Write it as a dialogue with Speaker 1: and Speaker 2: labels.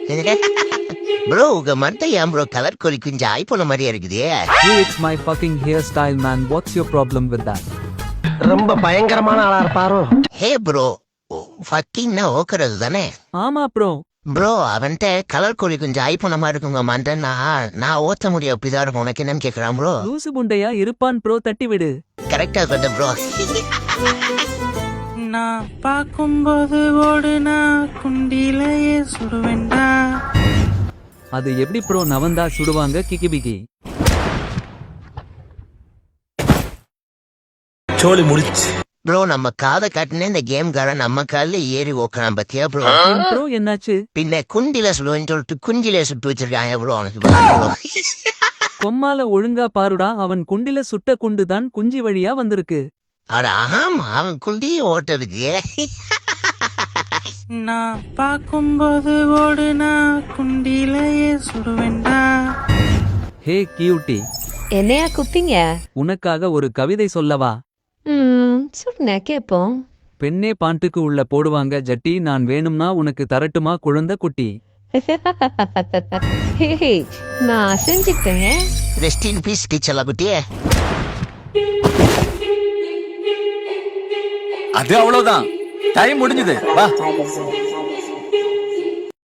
Speaker 1: Bro உங்க மண்டை ஏன் ப்ரோ கலர் கோழி குஞ்சு ஐபோன மாதிரியா இருக்குது?
Speaker 2: Hey, it's my fucking hairstyle, man. What's your problem with that?
Speaker 3: ரொம்ப பயங்கரமான ஆளா இருப்பாரோ?
Speaker 1: ஹே ப்ரோ, ஃபக்கிங்னா ஓக்குறது தானே?
Speaker 2: ஆமா ப்ரோ.
Speaker 1: ப்ரோ அவன்கிட்ட கலர் கோழி குஞ்சு ஐபோன மாதிரி இருக்குங்க மண்டன்னா நான் ஓத்த முடியும் அப்படிதான் இருக்கும். உனக்கு என்னன்னு கேட்கறான் ப்ரோ.
Speaker 2: லூசு புண்டையா இருப்பான் ப்ரோ, தட்டி விடு.
Speaker 1: கரெக்டா சொல்ற ப்ரோ.
Speaker 4: நான் பார்க்கும்போது ஓடுனா குண்டிலேயே சுடுவேண்டா.
Speaker 2: அது எப்படி ப்ரோ நவந்தா சுடுவாங்க கிகிபிகி?
Speaker 5: சோலி முடிச்சு
Speaker 1: ப்ரோ நம்ம காதை காட்டினே இந்த கேம் காரன் நம்ம காலில் ஏறி ஓக்கலாம் பத்தியா ப்ரோ?
Speaker 2: ப்ரோ என்னாச்சு?
Speaker 1: பின்ன குண்டில சுடுவேன்னு சொல்லிட்டு குஞ்சில சுட்டு வச்சிருக்காங்க ப்ரோ. அவனுக்கு
Speaker 2: கொம்மால ஒழுங்கா பாருடா, அவன் குண்டில சுட்ட குண்டுதான் குஞ்சி வழியா வந்திருக்கு.
Speaker 1: அட ஆமா, அவன் குண்டியை ஓட்டதுக்கு.
Speaker 4: நான் பார்க்கும்போது ஓடுனா குண்டிலேயே சுடுவேண்டா.
Speaker 2: ஹே கியூட்டி,
Speaker 6: என்னையா கூப்பிட்டீங்க?
Speaker 2: உனக்காக ஒரு கவிதை சொல்லவா?
Speaker 6: சொல்லுங்க கேப்போம்.
Speaker 2: பெண்ணே பாண்டுக்கு உள்ள போடுவாங்க ஜட்டி, நான் வேணும்னா உனக்கு தரட்டுமா குழந்தை குட்டி?
Speaker 6: ஹே, நான் செஞ்சுட்டேங்க.
Speaker 1: ரெஸ்ட் இன் பீஸ் டீச்சர் குட்டியே.
Speaker 5: அது அவ்வளவுதான், டைம் முடிஞ்சது, வா.